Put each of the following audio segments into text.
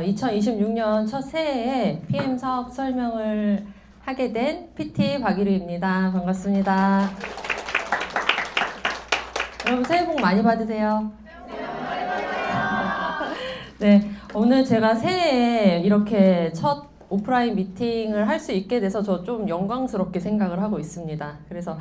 2026년 첫 새해에 PM 사업 설명을 하게 된 PT 박유리입니다. 반갑습니다. 여러분 새해 복 많이 받으세요. 네, 오늘 제가 새해에 이렇게 첫 오프라인 미팅을 할 수 있게 돼서 저 좀 영광스럽게 생각을 하고 있습니다. 그래서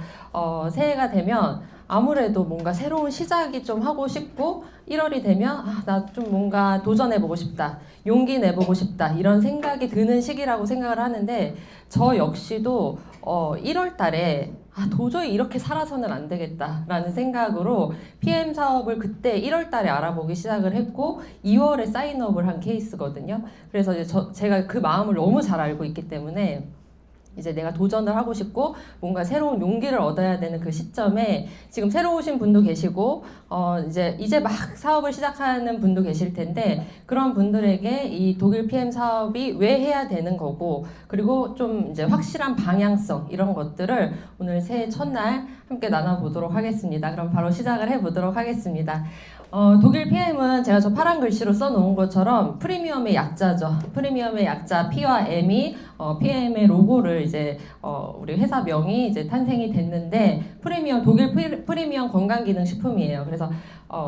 새해가 되면 아무래도 뭔가 새로운 시작이 좀 하고 싶고 1월이 되면 나 좀 뭔가 도전해보고 싶다, 용기 내보고 싶다 이런 생각이 드는 시기라고 생각을 하는데 저 역시도 1월 달에 도저히 이렇게 살아서는 안 되겠다라는 생각으로 PM 사업을 그때 1월 달에 알아보기 시작을 했고 2월에 사인업을 한 케이스거든요. 그래서 이제 제가 그 마음을 너무 잘 알고 있기 때문에 이제 내가 도전을 하고 싶고 뭔가 새로운 용기를 얻어야 되는 그 시점에 지금 새로 오신 분도 계시고 이제 막 사업을 시작하는 분도 계실 텐데 그런 분들에게 이 독일 PM 사업이 왜 해야 되는 거고 그리고 좀 이제 확실한 방향성 이런 것들을 오늘 새해 첫날 함께 나눠보도록 하겠습니다. 그럼 바로 시작을 해보도록 하겠습니다. 독일 PM은 제가 저 파란 글씨로 써놓은 것처럼 프리미엄의 약자죠. 프리미엄의 약자 P와 M이 PM의 로고를 이제 우리 회사명이 이제 탄생이 됐는데 독일 프리미엄 건강기능식품이에요. 그래서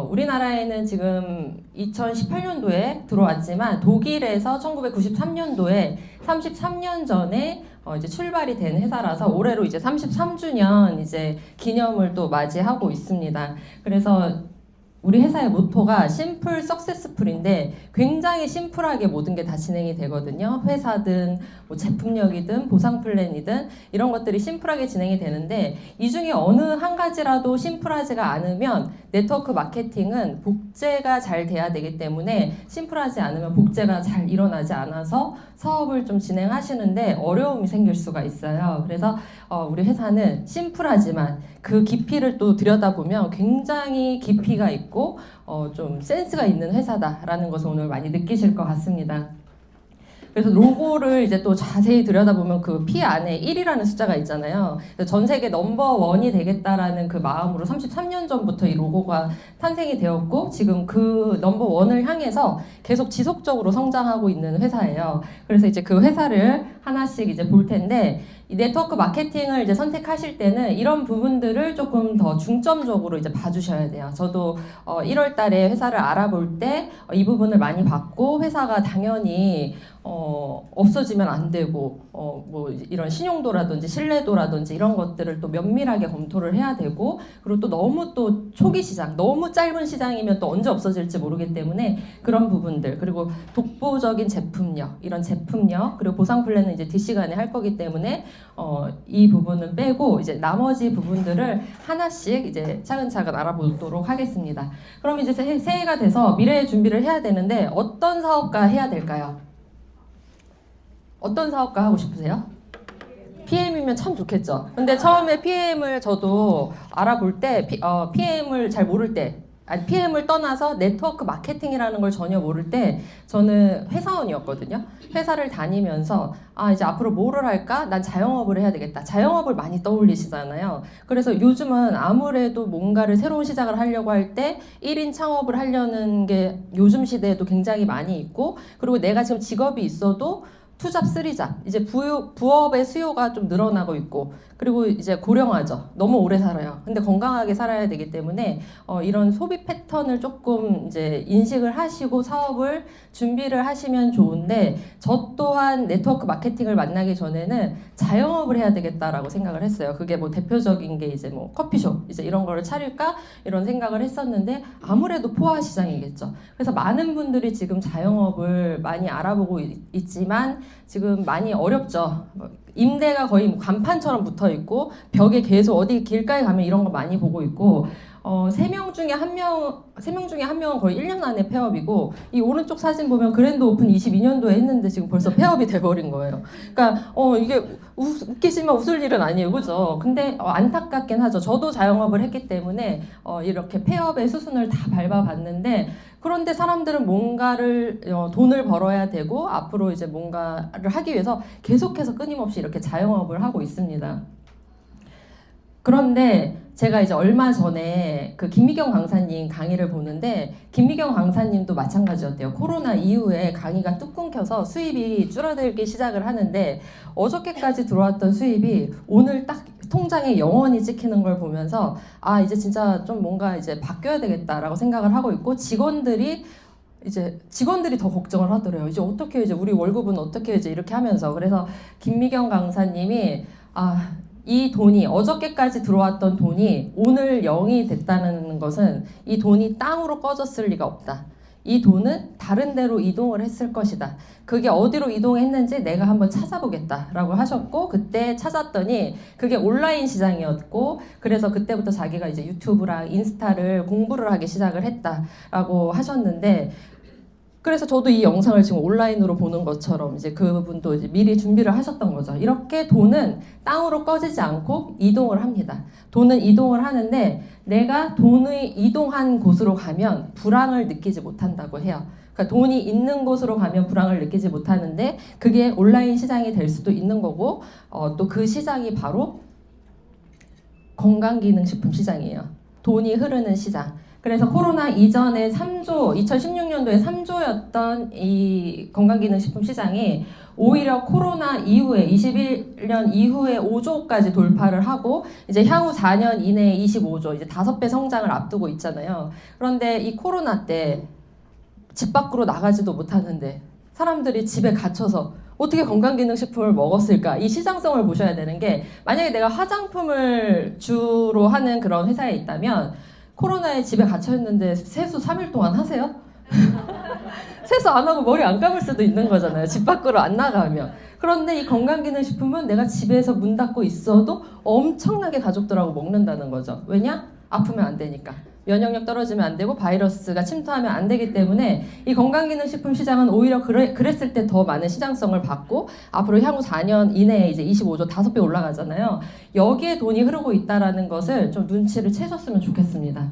우리나라에는 지금 2018년도에 들어왔지만 독일에서 1993년도에 33년 전에 이제 출발이 된 회사라서 올해로 이제 33주년 이제 기념을 또 맞이하고 있습니다. 그래서 우리 회사의 모토가 심플 석세스풀인데 굉장히 심플하게 모든 게 다 진행이 되거든요. 회사든 뭐 제품력이든 보상 플랜이든 이런 것들이 심플하게 진행이 되는데 이 중에 어느 한 가지라도 심플하지가 않으면 네트워크 마케팅은 복제가 잘 돼야 되기 때문에 심플하지 않으면 복제가 잘 일어나지 않아서 사업을 좀 진행하시는데 어려움이 생길 수가 있어요. 그래서 우리 회사는 심플하지만 그 깊이를 또 들여다보면 굉장히 깊이가 있고 좀 센스가 있는 회사다라는 것을 오늘 많이 느끼실 것 같습니다. 그래서 로고를 이제 또 자세히 들여다보면 그 P 안에 1이라는 숫자가 있잖아요. 전 세계 넘버원이 되겠다라는 그 마음으로 33년 전부터 이 로고가 탄생이 되었고 지금 그 넘버원을 향해서 계속 지속적으로 성장하고 있는 회사예요. 그래서 이제 그 회사를 하나씩 이제 볼 텐데 이 네트워크 마케팅을 이제 선택하실 때는 이런 부분들을 조금 더 중점적으로 이제 봐주셔야 돼요. 저도 1월 달에 회사를 알아볼 때 이 부분을 많이 봤고 회사가 당연히 없어지면 안 되고 뭐 이런 신용도라든지 신뢰도라든지 이런 것들을 또 면밀하게 검토를 해야 되고 그리고 또 너무 또 초기 시장 너무 짧은 시장이면 또 언제 없어질지 모르기 때문에 그런 부분들 그리고 독보적인 제품력 이런 제품력 그리고 보상 플랜은 이제 뒷시간에 할 거기 때문에 이 부분은 빼고 이제 나머지 부분들을 하나씩 이제 차근차근 알아보도록 하겠습니다. 그럼 이제 새해가 돼서 미래의 준비를 해야 되는데 어떤 사업가 해야 될까요? 어떤 사업가 하고 싶으세요? PM이면 참 좋겠죠. 근데 처음에 PM을 저도 알아볼 때 PM을 잘 모를 때 PM을 떠나서 네트워크 마케팅이라는 걸 전혀 모를 때 저는 회사원이었거든요. 회사를 다니면서 이제 앞으로 뭐를 할까? 난 자영업을 해야 되겠다. 자영업을 많이 떠올리시잖아요. 그래서 요즘은 아무래도 뭔가를 새로운 시작을 하려고 할 때 1인 창업을 하려는 게 요즘 시대에도 굉장히 많이 있고 그리고 내가 지금 직업이 있어도 투잡, 쓰리잡 이제 부업의 수요가 좀 늘어나고 있고 그리고 이제 고령화죠. 너무 오래 살아요. 근데 건강하게 살아야 되기 때문에 이런 소비 패턴을 조금 이제 인식을 하시고 사업을 준비를 하시면 좋은데 저 또한 네트워크 마케팅을 만나기 전에는 자영업을 해야 되겠다라고 생각을 했어요. 그게 뭐 대표적인 게 이제 뭐 커피숍 이제 이런 거를 차릴까 이런 생각을 했었는데 아무래도 포화 시장이겠죠. 그래서 많은 분들이 지금 자영업을 많이 알아보고 있지만 지금 많이 어렵죠. 임대가 거의 뭐 간판처럼 붙어 있고 벽에 계속 어디 길가에 가면 이런 거 많이 보고 있고 3명 중에 1명은 거의 1년 안에 폐업이고 이 오른쪽 사진 보면 그랜드 오픈 22년도에 했는데 지금 벌써 폐업이 돼버린 거예요. 그러니까 이게 웃기시면 웃을 일은 아니에요, 그죠? 근데 안타깝긴 하죠. 저도 자영업을 했기 때문에 이렇게 폐업의 수순을 다 밟아봤는데 그런데 사람들은 뭔가를 돈을 벌어야 되고 앞으로 이제 뭔가를 하기 위해서 계속해서 끊임없이 이렇게 자영업을 하고 있습니다. 그런데 제가 이제 얼마 전에 그 김미경 강사님 강의를 보는데 김미경 강사님도 마찬가지였대요. 코로나 이후에 강의가 뚝 끊겨서 수입이 줄어들기 시작을 하는데 어저께까지 들어왔던 수입이 오늘 딱 통장에 영원히 찍히는 걸 보면서 아 이제 진짜 좀 뭔가 이제 바뀌어야 되겠다라고 생각을 하고 있고 직원들이 더 걱정을 하더래요. 이제 어떻게 이제 우리 월급은 어떻게 이제 이렇게 하면서 그래서 김미경 강사님이 이 돈이 어저께까지 들어왔던 돈이 오늘 0이 됐다는 것은 이 돈이 땅으로 꺼졌을 리가 없다. 이 돈은 다른 데로 이동을 했을 것이다. 그게 어디로 이동했는지 내가 한번 찾아보겠다라고 하셨고 그때 찾았더니 그게 온라인 시장이었고 그래서 그때부터 자기가 이제 유튜브랑 인스타를 공부를 하기 시작을 했다라고 하셨는데 그래서 저도 이 영상을 지금 온라인으로 보는 것처럼 이제 그분도 이제 미리 준비를 하셨던 거죠. 이렇게 돈은 땅으로 꺼지지 않고 이동을 합니다. 돈은 이동을 하는데 내가 돈이 이동한 곳으로 가면 불안을 느끼지 못한다고 해요. 그러니까 돈이 있는 곳으로 가면 불안을 느끼지 못하는데 그게 온라인 시장이 될 수도 있는 거고 또 그 시장이 바로 건강기능식품 시장이에요. 돈이 흐르는 시장. 그래서 코로나 이전에 3조, 2016년도에 3조였던 이 건강기능식품 시장이 오히려 코로나 이후에 21년 이후에 5조까지 돌파를 하고 이제 향후 4년 이내에 25조, 이제 5배 성장을 앞두고 있잖아요. 그런데 이 코로나 때 집 밖으로 나가지도 못하는데 사람들이 집에 갇혀서 어떻게 건강기능식품을 먹었을까? 이 시장성을 보셔야 되는 게 만약에 내가 화장품을 주로 하는 그런 회사에 있다면 코로나에 집에 갇혀있는데 세수 3일 동안 하세요? 세수 안 하고 머리 안 감을 수도 있는 거잖아요. 집 밖으로 안 나가면. 그런데 이 건강기능식품은 내가 집에서 문 닫고 있어도 엄청나게 가족들하고 먹는다는 거죠. 왜냐? 아프면 안 되니까. 면역력 떨어지면 안 되고 바이러스가 침투하면 안 되기 때문에 이 건강기능식품 시장은 오히려 그랬을 때 더 많은 시장성을 받고 앞으로 향후 4년 이내에 이제 25조 5배 올라가잖아요. 여기에 돈이 흐르고 있다라는 것을 좀 눈치를 채셨으면 좋겠습니다.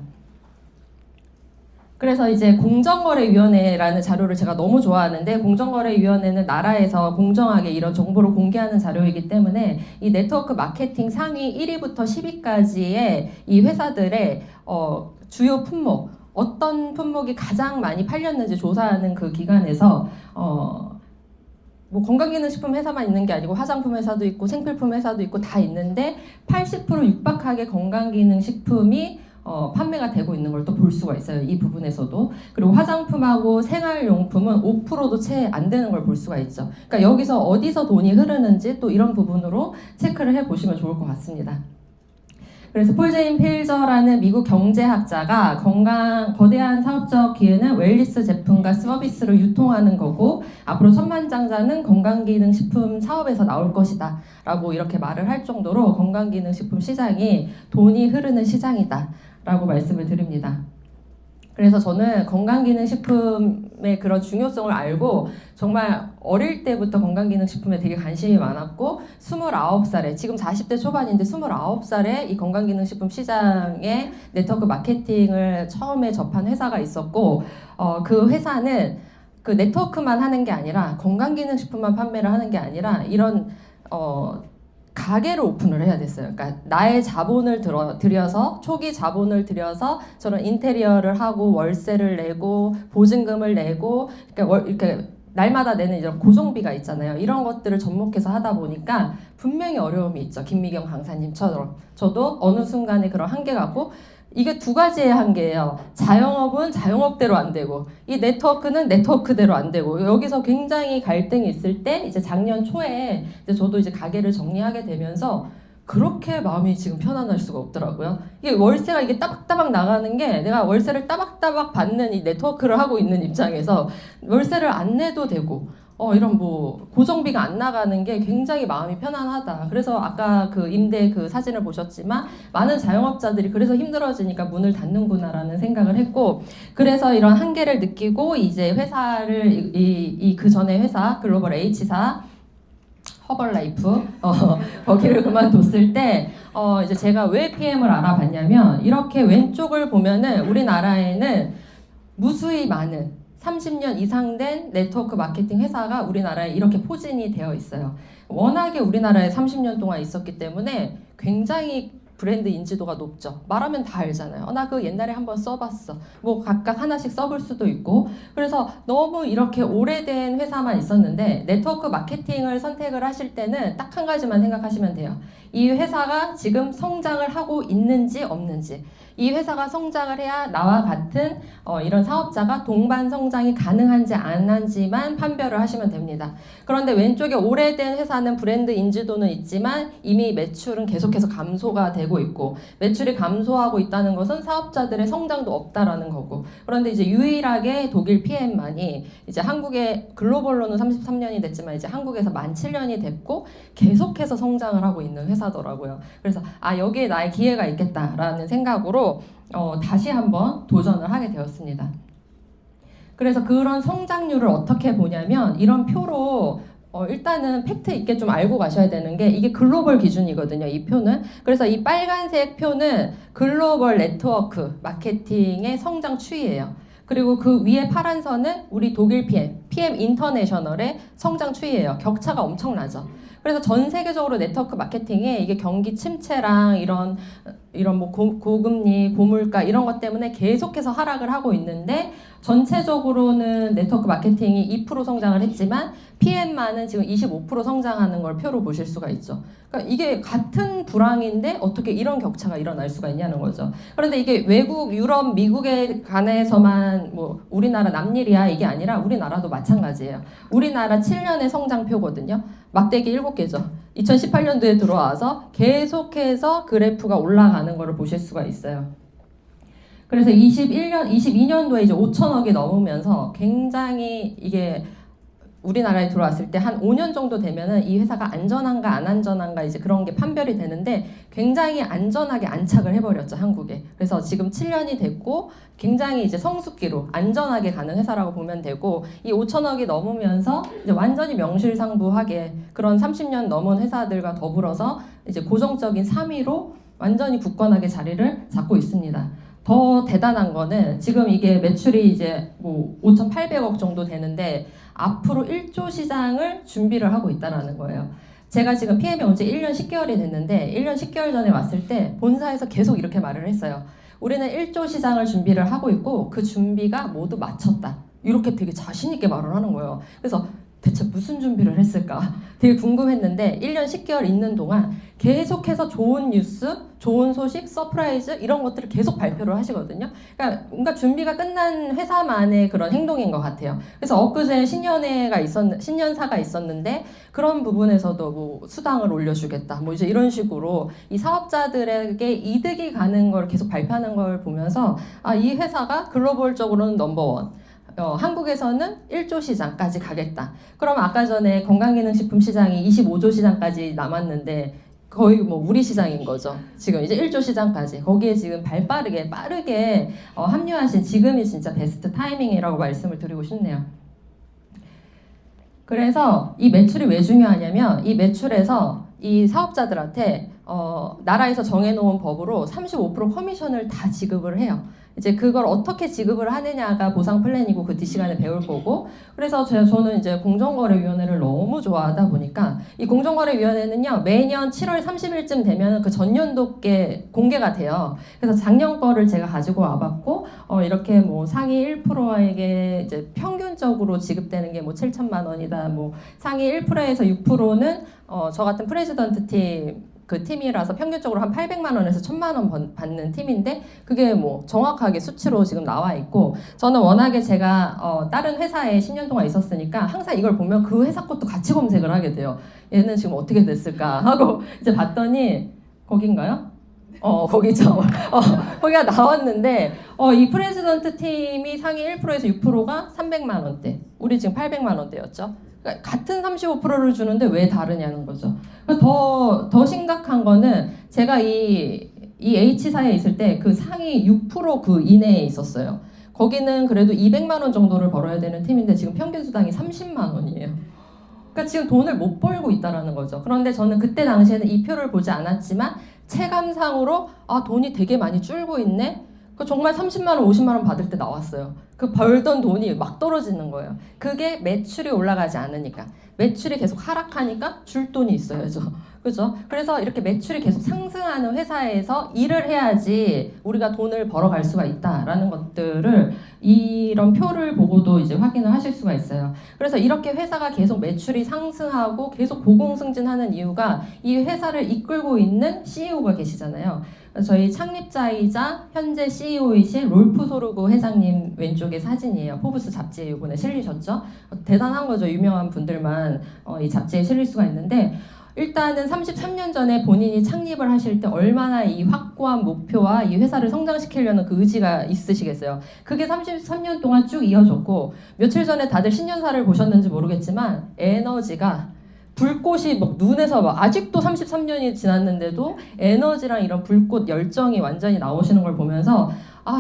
그래서 이제 공정거래위원회라는 자료를 제가 너무 좋아하는데 공정거래위원회는 나라에서 공정하게 이런 정보를 공개하는 자료이기 때문에 이 네트워크 마케팅 상위 1위부터 10위까지의 이 회사들의 주요 품목 어떤 품목이 가장 많이 팔렸는지 조사하는 그 기관에서 뭐 건강기능식품 회사만 있는 게 아니고 화장품 회사도 있고 생필품 회사도 있고 다 있는데 80% 육박하게 건강기능식품이 판매가 되고 있는 걸 또 볼 수가 있어요. 이 부분에서도. 그리고 화장품하고 생활용품은 5%도 채 안 되는 걸 볼 수가 있죠. 그러니까 여기서 어디서 돈이 흐르는지 또 이런 부분으로 체크를 해보시면 좋을 것 같습니다. 그래서 폴 제인 필저라는 미국 경제학자가 거대한 사업적 기회는 웰니스 제품과 서비스를 유통하는 거고 앞으로 천만장자는 건강기능식품 사업에서 나올 것이다 라고 이렇게 말을 할 정도로 건강기능식품 시장이 돈이 흐르는 시장이다 라고 말씀을 드립니다. 그래서 저는 건강기능식품의 그런 중요성을 알고 정말 어릴 때부터 건강기능식품에 되게 관심이 많았고 29살에 지금 40대 초반인데 29살에 이 건강기능식품 시장의 네트워크 마케팅을 처음에 접한 회사가 있었고 그 회사는 그 네트워크만 하는 게 아니라 건강기능식품만 판매를 하는 게 아니라 이런 가게를 오픈을 해야 됐어요. 그러니까 나의 자본을 들여서 초기 자본을 들여서 저런 인테리어를 하고 월세를 내고 보증금을 내고 그러니까 이렇게 날마다 내는 이런 고정비가 있잖아요. 이런 것들을 접목해서 하다 보니까 분명히 어려움이 있죠. 김미경 강사님처럼 저도 어느 순간에 그런 한계가 있고 이게 두 가지의 한계예요. 자영업은 자영업대로 안 되고 이 네트워크는 네트워크대로 안 되고 여기서 굉장히 갈등이 있을 때 이제 작년 초에 이제 저도 이제 가게를 정리하게 되면서 그렇게 마음이 지금 편안할 수가 없더라고요. 이게 월세가 이게 따박따박 나가는 게 내가 월세를 따박따박 받는 이 네트워크를 하고 있는 입장에서 월세를 안 내도 되고 이런 뭐 고정비가 안 나가는 게 굉장히 마음이 편안하다. 그래서 아까 그 임대 그 사진을 보셨지만 많은 자영업자들이 그래서 힘들어지니까 문을 닫는구나라는 생각을 했고 그래서 이런 한계를 느끼고 이제 회사를 그 전에 회사 글로벌 H사 허벌라이프 거기를 그만뒀을 때 이제 제가 왜 PM을 알아봤냐면 이렇게 왼쪽을 보면은 우리나라에는 무수히 많은 30년 이상 된 네트워크 마케팅 회사가 우리나라에 이렇게 포진이 되어 있어요. 워낙에 우리나라에 30년 동안 있었기 때문에 굉장히 브랜드 인지도가 높죠. 말하면 다 알잖아요. 나 그거 옛날에 한번 써봤어. 뭐 각각 하나씩 써볼 수도 있고. 그래서 너무 이렇게 오래된 회사만 있었는데 네트워크 마케팅을 선택을 하실 때는 딱 한 가지만 생각하시면 돼요. 이 회사가 지금 성장을 하고 있는지 없는지. 이 회사가 성장을 해야 나와 같은 이런 사업자가 동반 성장이 가능한지 안 한지만 판별을 하시면 됩니다. 그런데 왼쪽에 오래된 회사는 브랜드 인지도는 있지만 이미 매출은 계속해서 감소가 되고 있고, 매출이 감소하고 있다는 것은 사업자들의 성장도 없다라는 거고, 그런데 이제 유일하게 독일 PM만이 이제 한국에 글로벌로는 33년이 됐지만 이제 한국에서 17년이 됐고 계속해서 성장을 하고 있는 회사더라고요. 그래서 여기에 나의 기회가 있겠다라는 생각으로 다시 한번 도전을 하게 되었습니다. 그래서 그런 성장률을 어떻게 보냐면 이런 표로 일단은 팩트 있게 좀 알고 가셔야 되는 게 이게 글로벌 기준이거든요. 이 표는. 그래서 이 빨간색 표는 글로벌 네트워크 마케팅의 성장 추이예요. 그리고 그 위에 파란 선은 우리 독일 PM 인터내셔널의 성장 추이예요. 격차가 엄청나죠. 그래서 전 세계적으로 네트워크 마케팅에 이게 경기 침체랑 이런 뭐 고금리, 고물가 이런 것 때문에 계속해서 하락을 하고 있는데 전체적으로는 네트워크 마케팅이 2% 성장을 했지만 PM만은 지금 25% 성장하는 걸 표로 보실 수가 있죠. 그러니까 이게 같은 불황인데 어떻게 이런 격차가 일어날 수가 있냐는 거죠. 그런데 이게 외국, 유럽, 미국에 관해서만 뭐 우리나라 남일이야 이게 아니라 우리나라도 마찬가지예요. 우리나라 7년의 성장표거든요. 막대기 7개죠. 2018년도에 들어와서 계속해서 그래프가 올라가는 것을 보실 수가 있어요. 그래서 22년도에 이제 5천억이 넘으면서 굉장히 이게 우리나라에 들어왔을 때 한 5년 정도 되면은 이 회사가 안전한가 안 안전한가 이제 그런 게 판별이 되는데 굉장히 안전하게 안착을 해버렸죠, 한국에. 그래서 지금 7년이 됐고 굉장히 이제 성숙기로 안전하게 가는 회사라고 보면 되고, 이 5천억이 넘으면서 이제 완전히 명실상부하게 그런 30년 넘은 회사들과 더불어서 이제 고정적인 3위로 완전히 굳건하게 자리를 잡고 있습니다. 더 대단한 거는 지금 이게 매출이 이제 뭐 5,800억 정도 되는데 앞으로 1조 시장을 준비를 하고 있다는 거예요. 제가 지금 PM에 온 지 1년 10개월이 됐는데 1년 10개월 전에 왔을 때 본사에서 계속 이렇게 말을 했어요. 우리는 1조 시장을 준비를 하고 있고 그 준비가 모두 마쳤다. 이렇게 되게 자신 있게 말을 하는 거예요. 그래서 대체 무슨 준비를 했을까 되게 궁금했는데 1년 10개월 있는 동안 계속해서 좋은 뉴스, 좋은 소식, 서프라이즈 이런 것들을 계속 발표를 하시거든요. 그러니까 뭔가 준비가 끝난 회사만의 그런 행동인 것 같아요. 그래서 엊그제 신년사가 있었는데 그런 부분에서도 뭐 수당을 올려주겠다 뭐 이제 이런 식으로 이 사업자들에게 이득이 가는 걸 계속 발표하는 걸 보면서 이 회사가 글로벌적으로는 넘버원, 한국에서는 1조 시장까지 가겠다. 그럼 아까 전에 건강기능식품 시장이 25조 시장까지 남았는데 거의 뭐 우리 시장인 거죠. 지금 이제 1조 시장까지. 거기에 지금 빠르게 합류하신 지금이 진짜 베스트 타이밍이라고 말씀을 드리고 싶네요. 그래서 이 매출이 왜 중요하냐면 이 매출에서 이 사업자들한테 나라에서 정해놓은 법으로 35% 커미션을 다 지급을 해요. 이제 그걸 어떻게 지급을 하느냐가 보상 플랜이고 그 뒷시간에 배울 거고, 그래서 저는 이제 공정거래위원회를 너무 좋아하다 보니까 이 공정거래위원회는요 매년 7월 30일쯤 되면 그 전년도께 공개가 돼요. 그래서 작년 거를 제가 가지고 와봤고 이렇게 뭐 상위 1%에게 이제 평균적으로 지급되는 게 뭐 7천만 원이다, 뭐 상위 1%에서 6%는 저 같은 프레지던트 팀 그 팀이라서 평균적으로 한 800만 원에서 1000만 원 받는 팀인데 그게 뭐 정확하게 수치로 지금 나와 있고, 저는 워낙에 제가 다른 회사에 10년 동안 있었으니까 항상 이걸 보면 그 회사 것도 같이 검색을 하게 돼요. 얘는 지금 어떻게 됐을까 하고 이제 봤더니 거긴가요? 거기죠. 거기가 나왔는데 이 프레지던트 팀이 상위 1%에서 6%가 300만 원대, 우리 지금 800만 원대였죠. 그러니까 같은 35%를 주는데 왜 다르냐는 거죠. 더 심각한 거는 제가 이 H사에 있을 때 그 상위 6% 그 이내에 있었어요. 거기는 그래도 200만 원 정도를 벌어야 되는 팀인데 지금 평균 수당이 30만 원이에요. 그러니까 지금 돈을 못 벌고 있다라는 거죠. 그런데 저는 그때 당시에는 이 표를 보지 않았지만 체감상으로 돈이 되게 많이 줄고 있네. 정말 30만 원, 50만 원 받을 때 나왔어요. 그 벌던 돈이 막 떨어지는 거예요. 그게 매출이 올라가지 않으니까. 매출이 계속 하락하니까 줄 돈이 있어야죠. 그죠? 그래서 이렇게 매출이 계속 상승하는 회사에서 일을 해야지 우리가 돈을 벌어갈 수가 있다라는 것들을 이런 표를 보고도 이제 확인을 하실 수가 있어요. 그래서 이렇게 회사가 계속 매출이 상승하고 계속 고공승진하는 이유가 이 회사를 이끌고 있는 CEO가 계시잖아요. 저희 창립자이자 현재 CEO이신 롤프 소르그 회장님 왼쪽에 사진이에요. 포브스 잡지에 이번에 실리셨죠? 대단한 거죠. 유명한 분들만 이 잡지에 실릴 수가 있는데, 일단은 33년 전에 본인이 창립을 하실 때 얼마나 이 확고한 목표와 이 회사를 성장시키려는 그 의지가 있으시겠어요. 그게 33년 동안 쭉 이어졌고, 며칠 전에 다들 신년사를 보셨는지 모르겠지만 에너지가 불꽃이 막 눈에서 막 아직도 33년이 지났는데도 에너지랑 이런 불꽃 열정이 완전히 나오시는 걸 보면서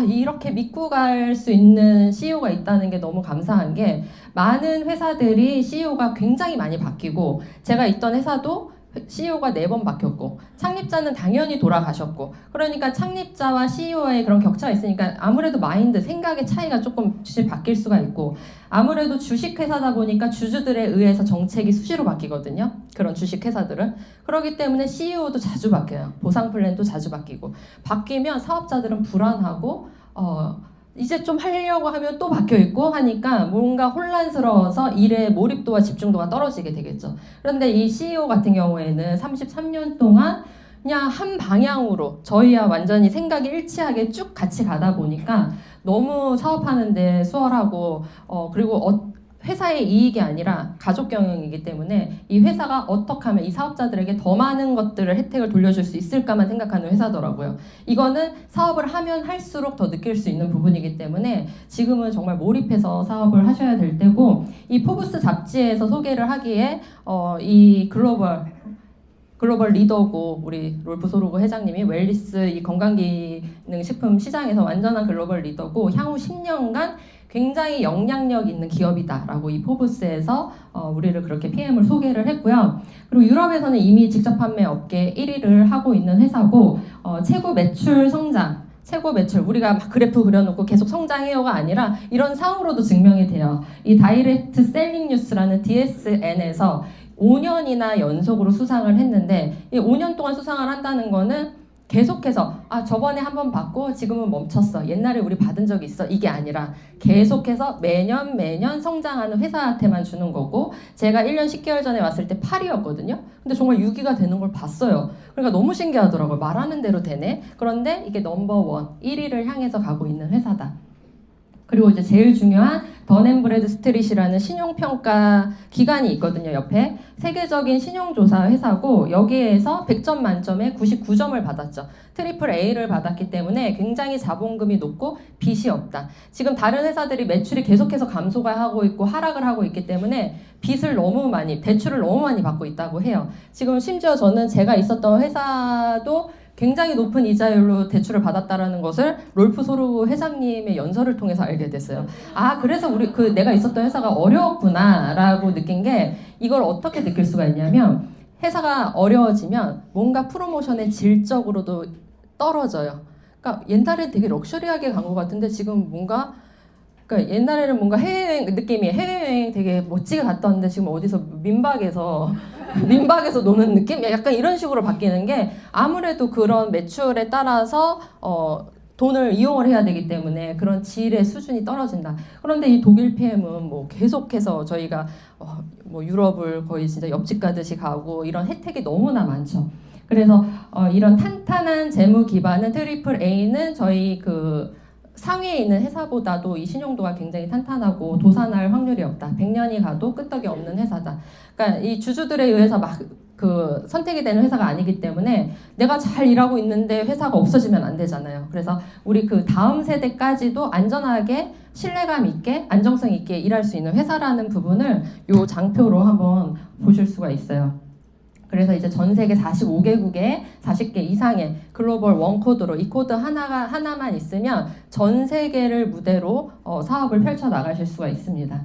이렇게 믿고 갈 수 있는 CEO가 있다는 게 너무 감사한 게, 많은 회사들이 CEO가 굉장히 많이 바뀌고, 제가 있던 회사도 CEO가 4번 바뀌었고, 창립자는 당연히 돌아가셨고, 그러니까 창립자와 CEO의 그런 격차가 있으니까 아무래도 마인드, 생각의 차이가 조금씩 바뀔 수가 있고, 아무래도 주식회사다 보니까 주주들에 의해서 정책이 수시로 바뀌거든요. 그런 주식회사들은. 그렇기 때문에 CEO도 자주 바뀌어요. 보상 플랜도 자주 바뀌고, 바뀌면 사업자들은 불안하고 이제 좀 하려고 하면 또 바뀌어 있고 하니까 뭔가 혼란스러워서 일의 몰입도와 집중도가 떨어지게 되겠죠. 그런데 이 CEO 같은 경우에는 33년 동안 그냥 한 방향으로 저희와 완전히 생각이 일치하게 쭉 같이 가다 보니까 너무 사업하는데 수월하고, 그리고 회사의 이익이 아니라 가족 경영이기 때문에 이 회사가 어떻게 하면 이 사업자들에게 더 많은 것들을, 혜택을 돌려줄 수 있을까만 생각하는 회사더라고요. 이거는 사업을 하면 할수록 더 느낄 수 있는 부분이기 때문에 지금은 정말 몰입해서 사업을 하셔야 될 때고, 이 포브스 잡지에서 소개를 하기에 이 글로벌 리더고, 우리 롤프 소르그 회장님이 웰리스 이 건강기능식품 시장에서 완전한 글로벌 리더고, 향후 10년간 굉장히 영향력 있는 기업이다라고 이 포브스에서 우리를 그렇게 PM을 소개를 했고요. 그리고 유럽에서는 이미 직접 판매 업계 1위를 하고 있는 회사고, 최고 매출 성장, 최고 매출, 우리가 막 그래프 그려놓고 계속 성장해요가 아니라 이런 상으로도 증명이 돼요. 이 다이렉트 셀링 뉴스라는 DSN에서 5년이나 연속으로 수상을 했는데, 이 5년 동안 수상을 한다는 거는 계속해서 저번에 한번 받고 지금은 멈췄어, 옛날에 우리 받은 적이 있어, 이게 아니라 계속해서 매년 성장하는 회사한테만 주는 거고, 제가 1년 10개월 전에 왔을 때 8위였거든요. 근데 정말 6위가 되는 걸 봤어요. 그러니까 너무 신기하더라고요. 말하는 대로 되네. 그런데 이게 넘버 1, 1위를 향해서 가고 있는 회사다. 그리고 이제 제일 중요한 던앤브래드스트릿이라는 신용평가 기관이 있거든요. 옆에 세계적인 신용조사 회사고, 여기에서 100점 만점에 99점을 받았죠. 트리플 A를 받았기 때문에 굉장히 자본금이 높고 빚이 없다. 지금 다른 회사들이 매출이 계속해서 감소가 하고 있고 하락을 하고 있기 때문에 빚을 너무 많이, 대출을 너무 많이 받고 있다고 해요. 지금 심지어 저는 제가 있었던 회사도 굉장히 높은 이자율로 대출을 받았다라는 것을 롤프 소르그 회장님의 연설을 통해서 알게 됐어요. 그래서 내가 있었던 회사가 어려웠구나라고 느낀 게, 이걸 어떻게 느낄 수가 있냐면, 회사가 어려워지면 뭔가 프로모션의 질적으로도 떨어져요. 그러니까 옛날에 되게 럭셔리하게 간 것 같은데 지금 뭔가, 그러니까 옛날에는 뭔가 해외여행 느낌이, 해외여행 되게 멋지게 갔다 왔는데 지금 어디서 민박에서 노는 느낌? 약간 이런 식으로 바뀌는 게, 아무래도 그런 매출에 따라서 돈을 이용을 해야 되기 때문에 그런 질의 수준이 떨어진다. 그런데 이 독일 PM은 뭐 계속해서 저희가 뭐 유럽을 거의 진짜 옆집 가듯이 가고 이런 혜택이 너무나 많죠. 그래서 이런 탄탄한 재무 기반은 트리플 A는 저희 그 상위에 있는 회사보다도 이 신용도가 굉장히 탄탄하고 도산할 확률이 없다. 100년이 가도 끄떡이 없는 회사다. 그러니까 이 주주들에 의해서 막 선택이 되는 회사가 아니기 때문에 내가 잘 일하고 있는데 회사가 없어지면 안 되잖아요. 그래서 우리 그 다음 세대까지도 안전하게, 신뢰감 있게, 안정성 있게 일할 수 있는 회사라는 부분을 요 장표로 한번 보실 수가 있어요. 그래서 이제 전 세계 45개국에 40개 이상의 글로벌 원코드로, 이 코드 하나만 있으면 전 세계를 무대로 사업을 펼쳐 나가실 수가 있습니다.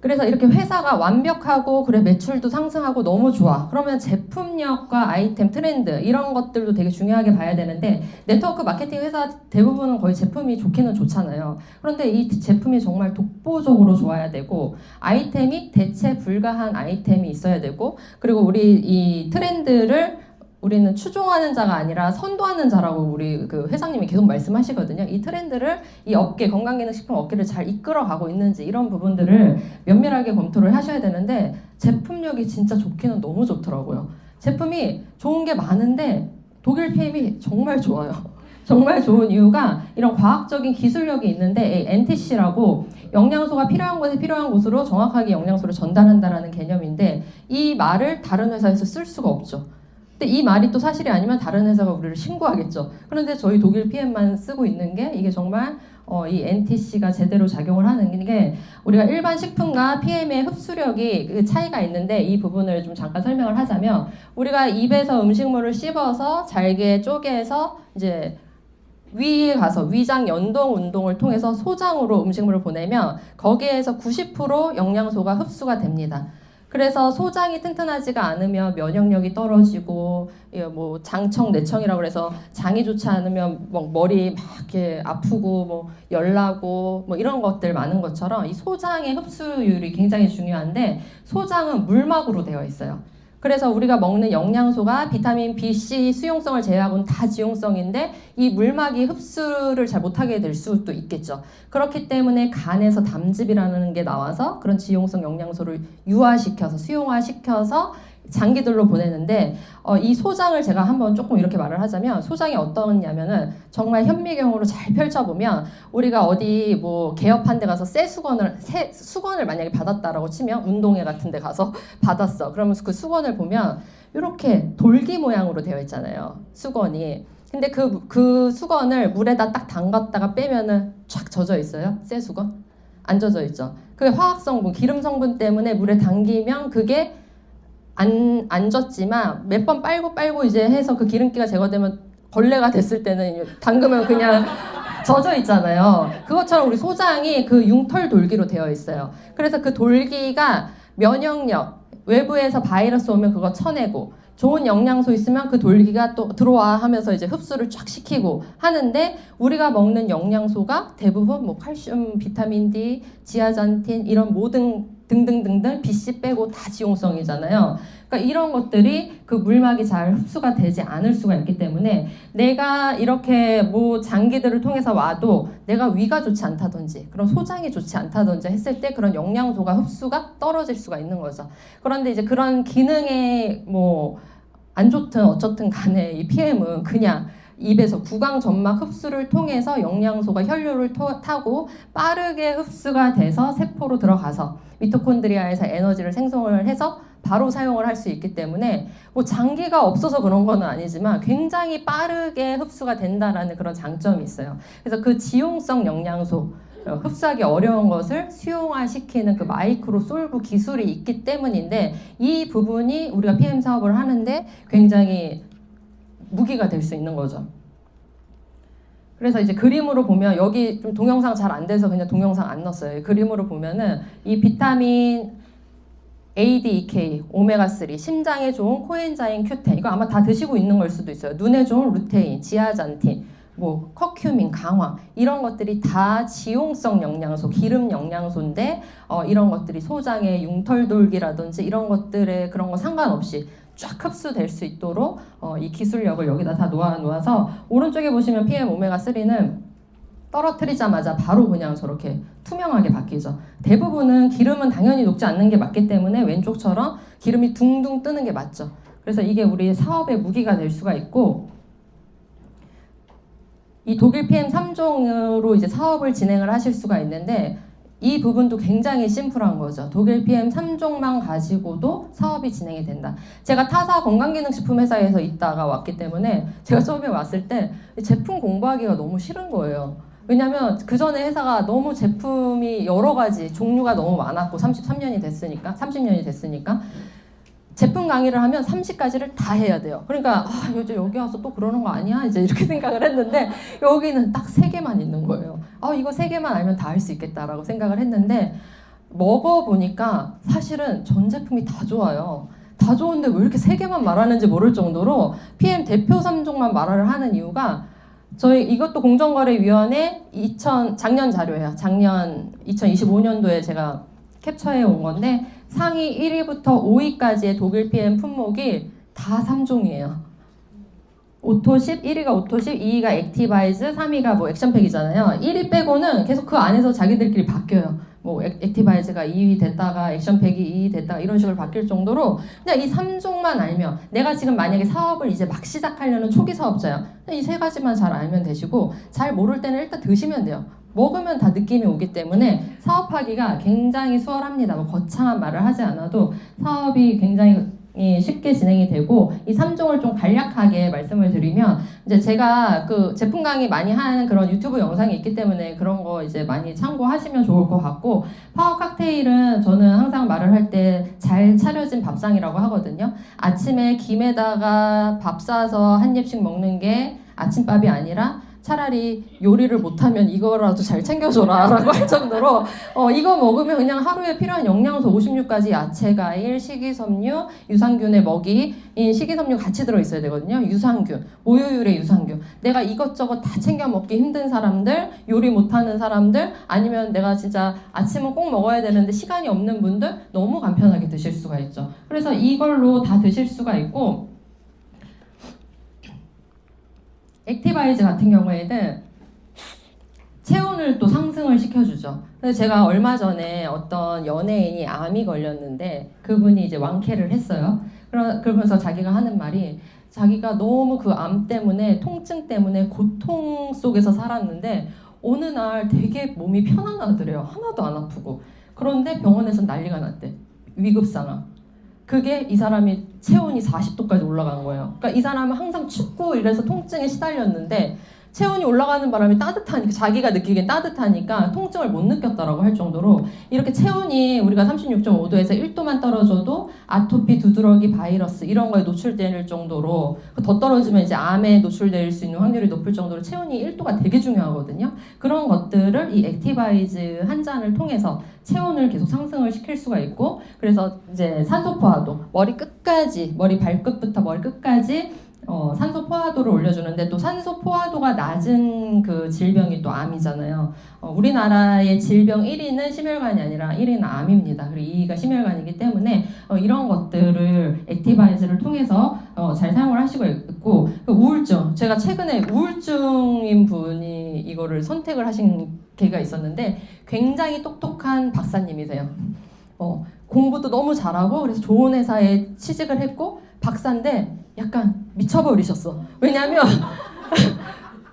그래서 이렇게 회사가 완벽하고 그래 매출도 상승하고 너무 좋아. 그러면 제품력과 아이템 트렌드 이런 것들도 되게 중요하게 봐야 되는데 네트워크 마케팅 회사 대부분은 거의 제품이 좋기는 좋잖아요. 그런데 이 제품이 정말 독보적으로 좋아야 되고 아이템이 대체 불가한 아이템이 있어야 되고 그리고 우리 이 트렌드를 우리는 추종하는 자가 아니라 선도하는 자라고 우리 그 회장님이 계속 말씀하시거든요. 이 트렌드를 이 업계 건강기능식품 업계를 잘 이끌어가고 있는지 이런 부분들을 면밀하게 검토를 하셔야 되는데 제품력이 진짜 좋기는 너무 좋더라고요. 제품이 좋은 게 많은데 독일 PM이 정말 좋아요. 정말 좋은 이유가 이런 과학적인 기술력이 있는데 NTC라고 영양소가 필요한 곳에 필요한 곳으로 정확하게 영양소를 전달한다는 개념인데 이 말을 다른 회사에서 쓸 수가 없죠. 근데 이 말이 또 사실이 아니면 다른 회사가 우리를 신고하겠죠. 그런데 저희 독일 PM만 쓰고 있는 게 이게 정말 이 NTC가 제대로 작용을 하는 게 우리가 일반 식품과 PM의 흡수력이 그 차이가 있는데 이 부분을 좀 잠깐 설명을 하자면 우리가 입에서 음식물을 씹어서 잘게 쪼개서 이제 위에 가서 위장 연동 운동을 통해서 소장으로 음식물을 보내면 거기에서 90% 영양소가 흡수가 됩니다. 그래서 소장이 튼튼하지가 않으면 면역력이 떨어지고 뭐 장청 내청이라고 그래서 장이 좋지 않으면 뭐 머리 막 이렇게 아프고 뭐 열나고 뭐 이런 것들 많은 것처럼 이 소장의 흡수율이 굉장히 중요한데 소장은 물막으로 되어 있어요. 그래서 우리가 먹는 영양소가 비타민 B, C 수용성을 제외하고는 다 지용성인데 이 물막이 흡수를 잘 못하게 될 수도 있겠죠. 그렇기 때문에 간에서 담즙이라는 게 나와서 그런 지용성 영양소를 유화시켜서 수용화시켜서 장기들로 보내는데 이 소장을 제가 한번 조금 이렇게 말을 하자면 소장이 어떠냐면은 정말 현미경으로 잘 펼쳐보면 우리가 어디 뭐 개업한 데 가서 새 수건을 만약에 받았다라고 치면 운동회 같은 데 가서 받았어. 그러면 그 수건을 보면 이렇게 돌기 모양으로 되어 있잖아요. 수건이. 근데 그 수건을 물에다 딱 담갔다가 빼면은 쫙 젖어 있어요. 새 수건? 안 젖어 있죠. 그 화학 성분, 기름 성분 때문에 물에 담기면 그게 안 젖지만 몇 번 빨고 이제 해서 그 기름기가 제거되면 벌레가 됐을 때는 담그면 그냥 젖어 있잖아요. 그것처럼 우리 소장이 그 융털 돌기로 되어 있어요. 그래서 그 돌기가 면역력, 외부에서 바이러스 오면 그거 쳐내고 좋은 영양소 있으면 그 돌기가 또 들어와 하면서 이제 흡수를 쫙 시키고 하는데 우리가 먹는 영양소가 대부분 뭐 칼슘, 비타민 D, 지아잔틴 이런 모든 등등등등 BC 빼고 다 지용성이잖아요. 그러니까 이런 것들이 그 물막이 잘 흡수가 되지 않을 수가 있기 때문에 내가 이렇게 뭐 장기들을 통해서 와도 내가 위가 좋지 않다든지 그런 소장이 좋지 않다든지 했을 때 그런 영양소가 흡수가 떨어질 수가 있는 거죠. 그런데 이제 그런 기능에 뭐 안 좋든 어쩌든 간에 이 PM은 그냥 입에서 구강 점막 흡수를 통해서 영양소가 혈류를 타고 빠르게 흡수가 돼서 세포로 들어가서 미토콘드리아에서 에너지를 생성을 해서 바로 사용을 할 수 있기 때문에 뭐 장기가 없어서 그런 건 아니지만 굉장히 빠르게 흡수가 된다라는 그런 장점이 있어요. 그래서 그 지용성 영양소 흡수하기 어려운 것을 수용화시키는 그 마이크로 솔브 기술이 있기 때문인데 이 부분이 우리가 PM 사업을 하는데 굉장히 무기가 될 수 있는 거죠. 그래서 이제 그림으로 보면 여기 좀 동영상 잘 안 돼서 그냥 동영상 안 넣었어요. 그림으로 보면은 이 비타민 ADEK, 오메가3, 심장에 좋은 코엔자임 Q10 이거 아마 다 드시고 있는 걸 수도 있어요. 눈에 좋은 루테인, 지아잔틴, 뭐 커큐민, 강황 이런 것들이 다 지용성 영양소, 기름 영양소인데 이런 것들이 소장의 융털돌기라든지 이런 것들에 그런 거 상관없이 쫙 흡수될 수 있도록 이 기술력을 여기다 다 놓아서 오른쪽에 보시면 PM 오메가3는 떨어뜨리자마자 바로 그냥 저렇게 투명하게 바뀌죠. 대부분은 기름은 당연히 녹지 않는 게 맞기 때문에 왼쪽처럼 기름이 둥둥 뜨는 게 맞죠. 그래서 이게 우리 사업의 무기가 될 수가 있고 이 독일 PM 3종으로 이제 사업을 진행을 하실 수가 있는데 이 부분도 굉장히 심플한 거죠. 독일 PM 3종만 가지고도 사업이 진행이 된다. 제가 타사 건강기능식품 회사에서 있다가 왔기 때문에 제가 처음에 왔을 때 제품 공부하기가 너무 싫은 거예요. 왜냐면 그 전에 회사가 너무 제품이 여러 가지 종류가 너무 많았고 30년이 됐으니까 제품 강의를 하면 30가지를 다 해야 돼요. 그러니까 이제 여기 와서 또 그러는 거 아니야? 이제 이렇게 생각을 했는데 여기는 딱 3개만 있는 거예요. 이거 3개만 알면 다 할 수 있겠다라고 생각을 했는데 먹어보니까 사실은 전 제품이 다 좋아요. 다 좋은데 왜 이렇게 세 개만 말하는지 모를 정도로 PM 대표 3종만 말을 하는 이유가 저희 이것도 공정거래위원회 작년 자료예요. 작년 2025년도에 제가 캡처해 온 건데 상위 1위부터 5위까지의 독일 PM 품목이 다 3종이에요. 오토십, 1위가 오토십, 2위가 액티바이즈, 3위가 뭐 액션팩이잖아요. 1위 빼고는 계속 그 안에서 자기들끼리 바뀌어요. 뭐 액티바이즈가 2위 됐다가 액션팩이 2위 됐다가 이런 식으로 바뀔 정도로 그냥 이 3종만 알면 내가 지금 만약에 사업을 이제 막 시작하려는 초기 사업자야. 이 세 가지만 잘 알면 되시고 잘 모를 때는 일단 드시면 돼요. 먹으면 다 느낌이 오기 때문에 사업하기가 굉장히 수월합니다. 뭐 거창한 말을 하지 않아도 사업이 굉장히 쉽게 진행이 되고 이 3종을 좀 간략하게 말씀을 드리면 이제 제가 그 제품 강의 많이 하는 그런 유튜브 영상이 있기 때문에 그런 거 이제 많이 참고하시면 좋을 것 같고 파워 칵테일은 저는 항상 말을 할 때 잘 차려진 밥상이라고 하거든요. 아침에 김에다가 밥 싸서 한 입씩 먹는 게 아침밥이 아니라 차라리 요리를 못하면 이거라도 잘 챙겨줘라 라고 할 정도로 이거 먹으면 그냥 하루에 필요한 영양소 56가지 야채, 과일, 식이섬유, 유산균의 먹이인 식이섬유 같이 들어있어야 되거든요. 유산균, 모유율의 유산균. 내가 이것저것 다 챙겨 먹기 힘든 사람들, 요리 못하는 사람들, 아니면 내가 진짜 아침은 꼭 먹어야 되는데 시간이 없는 분들 너무 간편하게 드실 수가 있죠. 그래서 이걸로 다 드실 수가 있고 액티바이즈 같은 경우에는 체온을 또 상승을 시켜주죠. 그래서 제가 얼마 전에 어떤 연예인이 암이 걸렸는데 그분이 이제 완쾌를 했어요. 그러면서 자기가 하는 말이 자기가 너무 그 암 때문에 통증 때문에 고통 속에서 살았는데 어느 날 되게 몸이 편안하더래요. 하나도 안 아프고. 그런데 병원에서 난리가 났대. 위급 상황. 그게 이 사람이 체온이 40도까지 올라간 거예요. 그러니까 이 사람은 항상 춥고 이래서 통증에 시달렸는데 체온이 올라가는 바람에 따뜻하니까 자기가 느끼기엔 따뜻하니까 통증을 못 느꼈다라고 할 정도로 이렇게 체온이 우리가 36.5도에서 1도만 떨어져도 아토피, 두드러기, 바이러스 이런 거에 노출될 정도로 더 떨어지면 이제 암에 노출될 수 있는 확률이 높을 정도로 체온이 1도가 되게 중요하거든요. 그런 것들을 이 액티바이즈 한 잔을 통해서 체온을 계속 상승을 시킬 수가 있고 그래서 이제 산소 포화도 머리 끝까지 머리 발끝부터 머리 끝까지 산소 포화도를 올려주는데 또 산소 포화도가 낮은 그 질병이 또 암이잖아요. 우리나라의 질병 1위는 심혈관이 아니라 1위는 암입니다. 그리고 2위가 심혈관이기 때문에 이런 것들을 액티바이즈를 통해서 잘 사용을 하시고 있고 그 우울증 제가 최근에 우울증인 분이 이거를 선택을 하신 계기가 있었는데 굉장히 똑똑한 박사님이세요. 공부도 너무 잘하고 그래서 좋은 회사에 취직을 했고 박사인데 약간 미쳐버리셨어. 왜냐면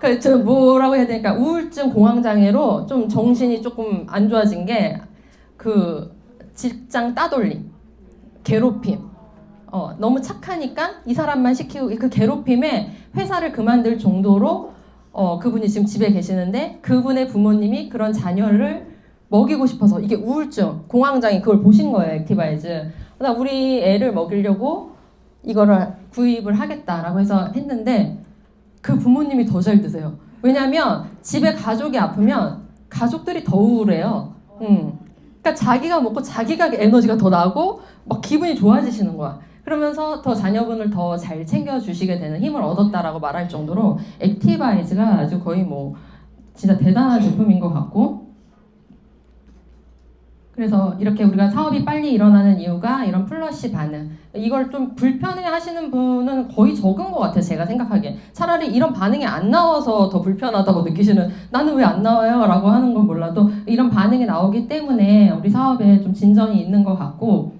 그 뭐라고 해야 되니까 우울증 공황장애로 좀 정신이 조금 안 좋아진 게 그 직장 따돌림, 괴롭힘. 너무 착하니까 이 사람만 시키고 그 괴롭힘에 회사를 그만둘 정도로 그분이 지금 집에 계시는데 그분의 부모님이 그런 자녀를 먹이고 싶어서 이게 우울증, 공황장애 그걸 보신 거예요. 액티바이즈. 그러니까 우리 애를 먹이려고 이거를 구입을 하겠다라고 해서 했는데 그 부모님이 더 잘 드세요. 왜냐면 집에 가족이 아프면 가족들이 더 우울해요. 그러니까 자기가 먹고 자기가 에너지가 더 나고 막 기분이 좋아지시는 거야. 그러면서 더 자녀분을 더 잘 챙겨주시게 되는 힘을 얻었다라고 말할 정도로 액티바이즈가 아주 거의 뭐 진짜 대단한 제품인 것 같고 그래서 이렇게 우리가 사업이 빨리 일어나는 이유가 이런 플러시 반응 이걸 좀 불편해 하시는 분은 거의 적은 것 같아요. 제가 생각하기엔 차라리 이런 반응이 안 나와서 더 불편하다고 느끼시는 나는 왜 안 나와요? 라고 하는 건 몰라도 이런 반응이 나오기 때문에 우리 사업에 좀 진전이 있는 것 같고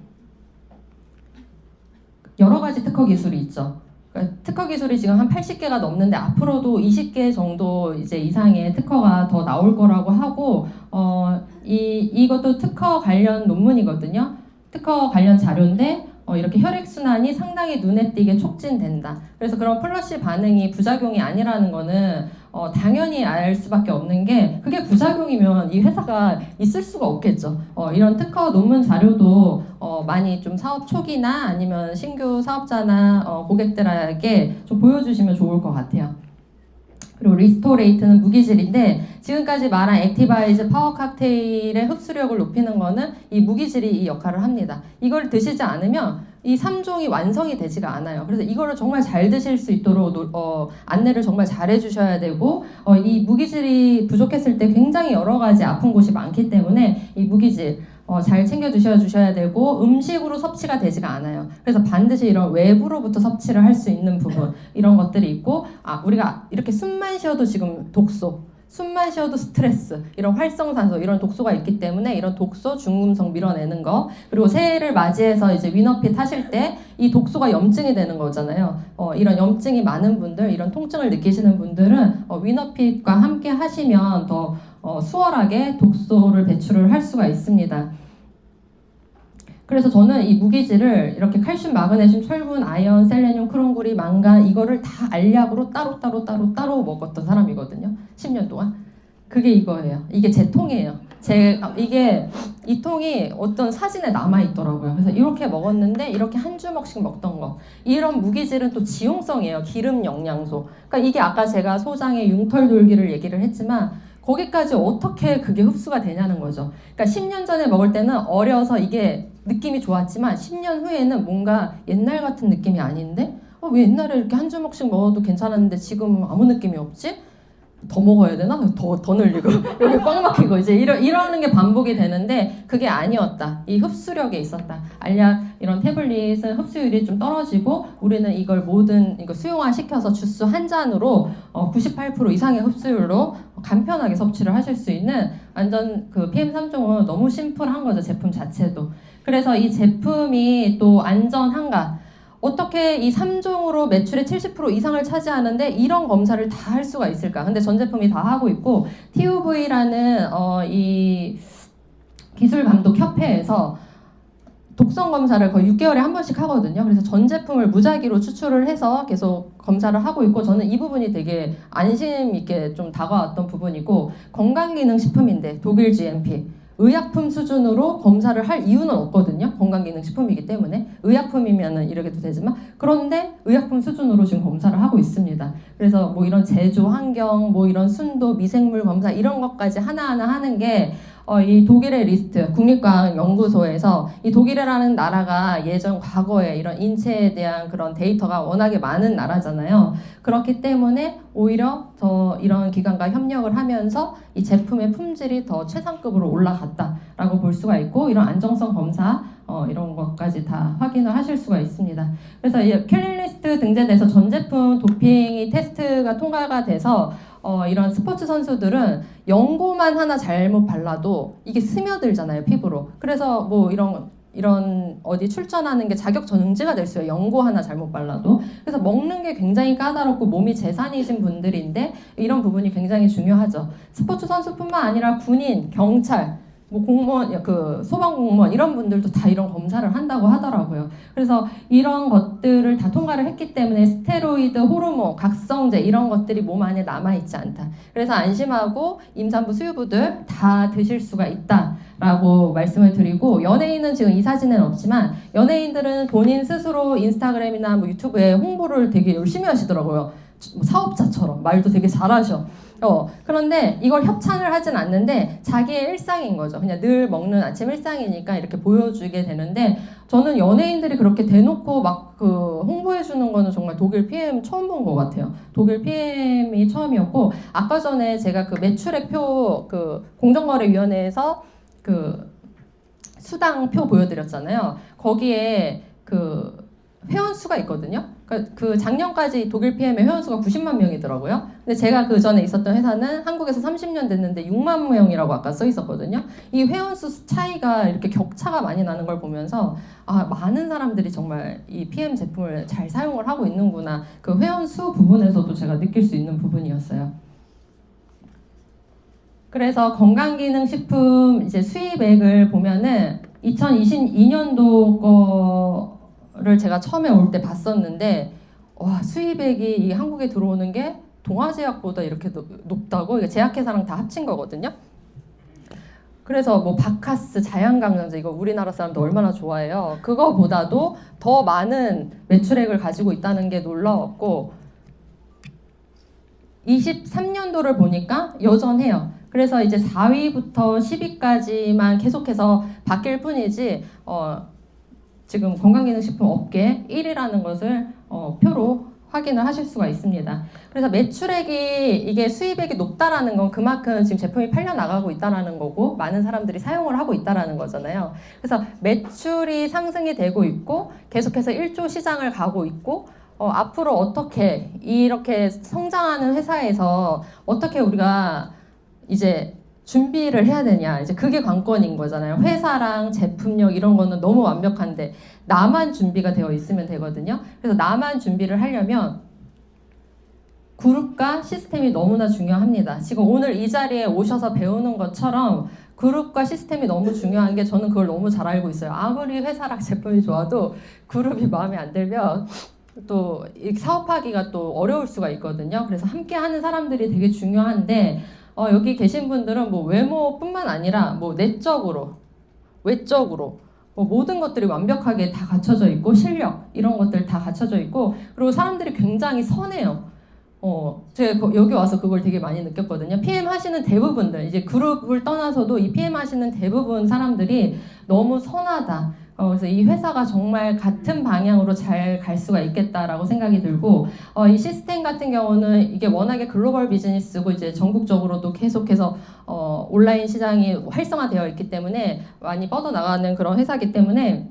여러 가지 특허 기술이 있죠. 그러니까 특허 기술이 지금 한 80개가 넘는데 앞으로도 20개 정도 이제 이상의 특허가 더 나올 거라고 하고 이것도 특허 관련 논문이거든요. 특허 관련 자료인데 이렇게 혈액순환이 상당히 눈에 띄게 촉진된다. 그래서 그런 플러시 반응이 부작용이 아니라는 거는 당연히 알 수밖에 없는 게 그게 부작용이면 이 회사가 있을 수가 없겠죠. 이런 특허 논문 자료도 많이 좀 사업 초기나 아니면 신규 사업자나 고객들에게 좀 보여주시면 좋을 것 같아요. 그리고 리스토레이트는 무기질인데 지금까지 말한 액티바이즈 파워 칵테일의 흡수력을 높이는 거는 이 무기질이 이 역할을 합니다. 이걸 드시지 않으면 이 3종이 완성이 되지가 않아요. 그래서 이거를 정말 잘 드실 수 있도록 안내를 정말 잘 해주셔야 되고 이 무기질이 부족했을 때 굉장히 여러 가지 아픈 곳이 많기 때문에 이 무기질 잘 챙겨주셔야 되고 음식으로 섭취가 되지가 않아요. 그래서 반드시 이런 외부로부터 섭취를 할 수 있는 부분 이런 것들이 있고 우리가 이렇게 숨만 쉬어도 지금 독소 숨만 쉬어도 스트레스, 이런 활성산소, 이런 독소가 있기 때문에 이런 독소, 중금속 밀어내는 거 그리고 새해를 맞이해서 이제 위너핏 하실 때 이 독소가 염증이 되는 거잖아요. 이런 염증이 많은 분들, 이런 통증을 느끼시는 분들은 위너핏과 함께 하시면 더 수월하게 독소를 배출을 할 수가 있습니다. 그래서 저는 이 무기질을 이렇게 칼슘, 마그네슘, 철분, 아연, 셀레늄, 크롬구리, 망간 이거를 다 알약으로 따로 먹었던 사람이거든요. 10년 동안. 그게 이거예요. 이게 제 통이에요. 이 통이 어떤 사진에 남아있더라고요. 그래서 이렇게 먹었는데 이렇게 한 주먹씩 먹던 거. 이런 무기질은 또 지용성이에요. 기름 영양소. 그러니까 이게 아까 제가 소장의 융털돌기를 얘기를 했지만 거기까지 어떻게 그게 흡수가 되냐는 거죠. 그러니까 10년 전에 먹을 때는 어려서 이게 느낌이 좋았지만 10년 후에는 뭔가 옛날 같은 느낌이 아닌데 왜 옛날에 이렇게 한 주먹씩 먹어도 괜찮았는데 지금 아무 느낌이 없지? 더 먹어야 되나? 더 늘리고 여기 꽉 막히고 이제 이러는 게 반복이 되는데 그게 아니었다. 이 흡수력에 있었다. 알약 이런 태블릿은 흡수율이 좀 떨어지고 우리는 이걸 이거 수용화 시켜서 주스 한 잔으로 98% 이상의 흡수율로 간편하게 섭취를 하실 수 있는 완전 그 PM3.5는 너무 심플한 거죠. 제품 자체도. 그래서 이 제품이 또 안전한가? 어떻게 이 3종으로 매출의 70% 이상을 차지하는데 이런 검사를 다 할 수가 있을까? 근데 전 제품이 다 하고 있고 TUV라는 이 기술 감독 협회에서 독성 검사를 거의 6개월에 한 번씩 하거든요. 그래서 전 제품을 무작위로 추출을 해서 계속 검사를 하고 있고 저는 이 부분이 되게 안심 있게 좀 다가왔던 부분이고 건강기능식품인데 독일 GMP 의약품 수준으로 검사를 할 이유는 없거든요. 건강기능식품이기 때문에 의약품이면은 이러게도 되지만 그런데 의약품 수준으로 지금 검사를 하고 있습니다. 그래서 뭐 이런 제조 환경, 뭐 이런 순도, 미생물 검사 이런 것까지 하나하나 하는 게 이 독일의 리스트 국립과학연구소에서 이 독일이라는 나라가 예전 과거에 이런 인체에 대한 그런 데이터가 워낙에 많은 나라잖아요. 그렇기 때문에 오히려 더 이런 기관과 협력을 하면서 이 제품의 품질이 더 최상급으로 올라갔다라고 볼 수가 있고 이런 안정성 검사 이런 것까지 다 확인을 하실 수가 있습니다. 그래서 이 캘리리스트 등재돼서 전 제품 도핑이 테스트가 통과가 돼서 이런 스포츠 선수들은 연고만 하나 잘못 발라도 이게 스며들잖아요, 피부로. 그래서 뭐 이런 어디 출전하는 게 자격 정지가 될 수 있어요. 연고 하나 잘못 발라도. 그래서 먹는 게 굉장히 까다롭고 몸이 재산이신 분들인데 이런 부분이 굉장히 중요하죠. 스포츠 선수뿐만 아니라 군인, 경찰, 뭐 공무원, 그 소방 공무원 이런 분들도 다 이런 검사를 한다고 하더라고요. 그래서 이런 것들을 다 통과를 했기 때문에 스테로이드, 호르몬, 각성제 이런 것들이 몸 안에 남아있지 않다. 그래서 안심하고 임산부, 수유부들 다 드실 수가 있다라고 말씀을 드리고 연예인은 지금 이 사진은 없지만 연예인들은 본인 스스로 인스타그램이나 뭐 유튜브에 홍보를 되게 열심히 하시더라고요. 사업자처럼 말도 되게 잘하셔. 그런데 이걸 협찬을 하진 않는데 자기의 일상인 거죠. 그냥 늘 먹는 아침 일상이니까 이렇게 보여주게 되는데 저는 연예인들이 그렇게 대놓고 막 그 홍보해주는 거는 정말 독일 PM 처음 본 것 같아요. 독일 PM이 처음이었고 아까 전에 제가 그 매출의 표 그 공정거래위원회에서 그 수당 표 보여드렸잖아요. 거기에 그 회원수가 있거든요. 그 작년까지 독일 PM의 회원수가 90만 명이더라고요. 근데 제가 그 전에 있었던 회사는 한국에서 30년 됐는데 6만 명이라고 아까 써 있었거든요. 이 회원수 차이가 이렇게 격차가 많이 나는 걸 보면서 많은 사람들이 정말 이 PM 제품을 잘 사용을 하고 있는구나. 그 회원수 부분에서도 제가 느낄 수 있는 부분이었어요. 그래서 건강기능식품 이제 수입액을 보면은 2022년도 거를 제가 처음에 올 때 봤었는데 와 수입액이 이 한국에 들어오는 게 동아제약보다 이렇게 높다고. 이게 제약회사랑 다 합친 거거든요. 그래서 뭐 바카스, 자양강장제 이거 우리나라 사람들 얼마나 좋아해요. 그거보다도 더 많은 매출액을 가지고 있다는 게 놀라웠고 23년도를 보니까 여전해요. 그래서 이제 4위부터 10위까지만 계속해서 바뀔 뿐이지 지금 건강기능식품 업계 1위라는 것을 표로 확인을 하실 수가 있습니다. 그래서 매출액이 이게 수입액이 높다라는 건 그만큼 지금 제품이 팔려 나가고 있다라는 거고 많은 사람들이 사용을 하고 있다라는 거잖아요. 그래서 매출이 상승이 되고 있고 계속해서 1조 시장을 가고 있고 앞으로 어떻게 이렇게 성장하는 회사에서 어떻게 우리가 이제 준비를 해야 되냐, 이제 그게 관건인 거잖아요. 회사랑 제품력 이런 거는 너무 완벽한데 나만 준비가 되어 있으면 되거든요. 그래서 나만 준비를 하려면 그룹과 시스템이 너무나 중요합니다. 지금 오늘 이 자리에 오셔서 배우는 것처럼 그룹과 시스템이 너무 중요한 게 저는 그걸 너무 잘 알고 있어요. 아무리 회사랑 제품이 좋아도 그룹이 마음에 안 들면 또 사업하기가 또 어려울 수가 있거든요. 그래서 함께 하는 사람들이 되게 중요한데 여기 계신 분들은 뭐 외모뿐만 아니라 뭐 내적으로, 외적으로 모든 것들이 완벽하게 다 갖춰져 있고 실력 이런 것들 다 갖춰져 있고 그리고 사람들이 굉장히 선해요. 제가 여기 와서 그걸 되게 많이 느꼈거든요. PM 하시는 대부분들, 이제 그룹을 떠나서도 이 PM 하시는 대부분 사람들이 너무 선하다. 그래서 이 회사가 정말 같은 방향으로 잘 갈 수가 있겠다라고 생각이 들고, 이 시스템 같은 경우는 이게 워낙에 글로벌 비즈니스고 이제 전국적으로도 계속해서 온라인 시장이 활성화되어 있기 때문에 많이 뻗어나가는 그런 회사이기 때문에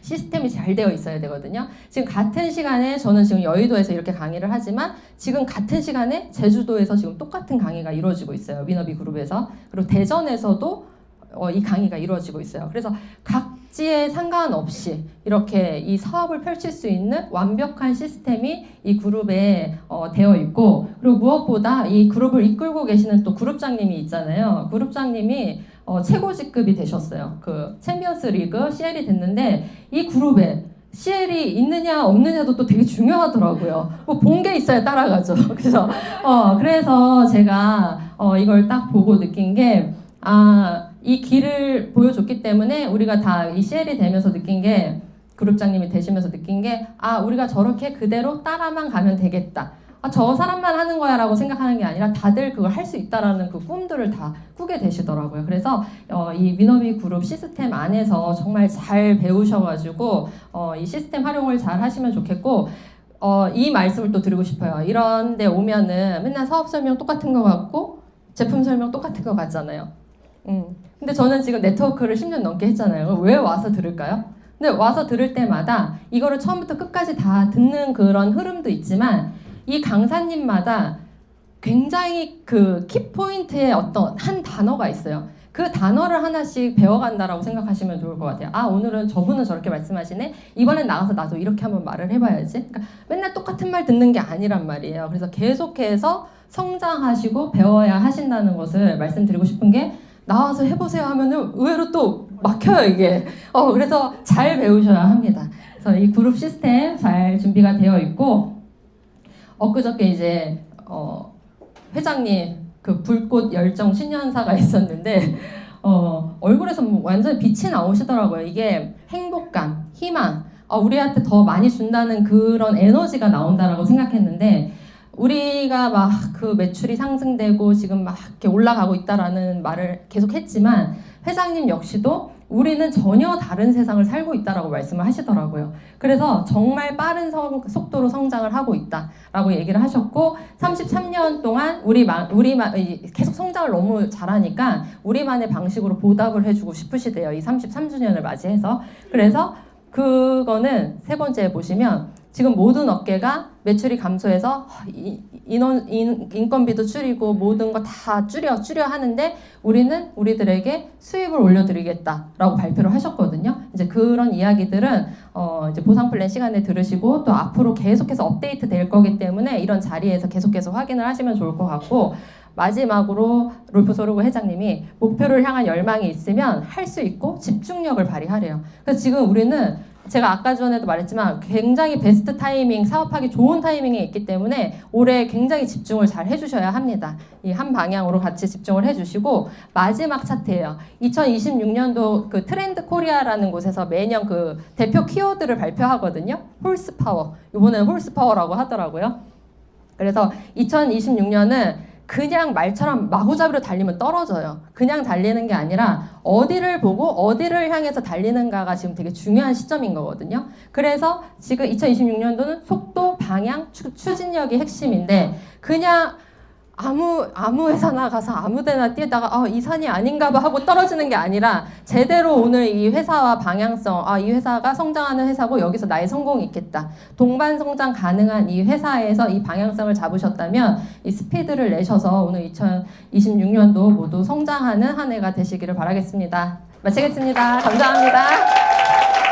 시스템이 잘 되어 있어야 되거든요. 지금 같은 시간에 저는 지금 여의도에서 이렇게 강의를 하지만 지금 같은 시간에 제주도에서 지금 똑같은 강의가 이루어지고 있어요. 위너비 그룹에서. 그리고 대전에서도 이 강의가 이루어지고 있어요. 그래서 각지에 상관없이 이렇게 이 사업을 펼칠 수 있는 완벽한 시스템이 이 그룹에 되어 있고, 그리고 무엇보다 이 그룹을 이끌고 계시는 또 그룹장님이 있잖아요. 그룹장님이 최고 직급이 되셨어요. 그 챔피언스 리그 CL이 됐는데 이 그룹에 CL이 있느냐 없느냐도 또 되게 중요하더라고요. 뭐 본 게 있어야 따라가죠. 그래서 제가 이걸 딱 보고 느낀 게 이 길을 보여줬기 때문에 우리가 다 이 CL이 되면서 느낀 게, 그룹장님이 되시면서 느낀 게 우리가 저렇게 그대로 따라만 가면 되겠다. 저 사람만 하는 거야 라고 생각하는 게 아니라 다들 그걸 할 수 있다라는 그 꿈들을 다 꾸게 되시더라고요. 그래서 이 위너비 그룹 시스템 안에서 정말 잘 배우셔가지고 이 시스템 활용을 잘 하시면 좋겠고, 이 말씀을 또 드리고 싶어요. 이런 데 오면은 맨날 사업 설명 똑같은 거 같고 제품 설명 똑같은 거 같잖아요. 근데 저는 지금 네트워크를 10년 넘게 했잖아요. 왜 와서 들을까요? 근데 와서 들을 때마다 이거를 처음부터 끝까지 다 듣는 그런 흐름도 있지만 이 강사님마다 굉장히 그 키포인트의 어떤 한 단어가 있어요. 그 단어를 하나씩 배워간다라고 생각하시면 좋을 것 같아요. 오늘은 저분은 저렇게 말씀하시네. 이번엔 나가서 나도 이렇게 한번 말을 해봐야지. 그러니까 맨날 똑같은 말 듣는 게 아니란 말이에요. 그래서 계속해서 성장하시고 배워야 하신다는 것을 말씀드리고 싶은 게, 나와서 해보세요 하면은 의외로 또 막혀요 이게. 그래서 잘 배우셔야 합니다. 그래서 이 그룹 시스템 잘 준비가 되어 있고, 엊그저께 이제 회장님 그 불꽃 열정 신년사가 있었는데 얼굴에서 뭐 완전 빛이 나오시더라고요. 이게 행복감, 희망, 우리한테 더 많이 준다는 그런 에너지가 나온다라고 생각했는데, 우리가 막 그 매출이 상승되고 지금 막 이렇게 올라가고 있다라는 말을 계속 했지만 회장님 역시도 우리는 전혀 다른 세상을 살고 있다라고 말씀을 하시더라고요. 그래서 정말 빠른 속도로 성장을 하고 있다라고 얘기를 하셨고, 33년 동안 우리만 계속 성장을 너무 잘하니까 우리만의 방식으로 보답을 해주고 싶으시대요. 이 33주년을 맞이해서. 그래서 그거는 세 번째에 보시면 지금 모든 업계가 매출이 감소해서 인건비도 줄이고 모든 거 다 줄여 하는데 우리는 우리들에게 수입을 올려드리겠다라고 발표를 하셨거든요. 이제 그런 이야기들은 이제 보상 플랜 시간에 들으시고 또 앞으로 계속해서 업데이트 될 거기 때문에 이런 자리에서 계속해서 확인을 하시면 좋을 것 같고, 마지막으로 롤프 소르고 회장님이 목표를 향한 열망이 있으면 할 수 있고 집중력을 발휘하래요. 그래서 지금 우리는 제가 아까 전에도 말했지만 굉장히 베스트 타이밍, 사업하기 좋은 타이밍에 있기 때문에 올해 굉장히 집중을 잘 해주셔야 합니다. 이 한 방향으로 같이 집중을 해주시고, 마지막 차트예요. 2026년도 그 트렌드 코리아라는 곳에서 매년 그 대표 키워드를 발표하거든요. 홀스파워. 이번에는 홀스파워라고 하더라고요. 그래서 2026년은 그냥 말처럼 마구잡이로 달리면 떨어져요. 그냥 달리는 게 아니라 어디를 보고 어디를 향해서 달리는가가 지금 되게 중요한 시점인 거거든요. 그래서 지금 2026년도는 속도, 방향, 추진력이 핵심인데 그냥 아무 회사나 가서 아무 데나 뛰다가 이 산이 아닌가 봐 하고 떨어지는 게 아니라 제대로 오늘 이 회사와 방향성, 이 회사가 성장하는 회사고 여기서 나의 성공이 있겠다. 동반 성장 가능한 이 회사에서 이 방향성을 잡으셨다면 이 스피드를 내셔서 오늘 2026년도 모두 성장하는 한 해가 되시기를 바라겠습니다. 마치겠습니다. 감사합니다.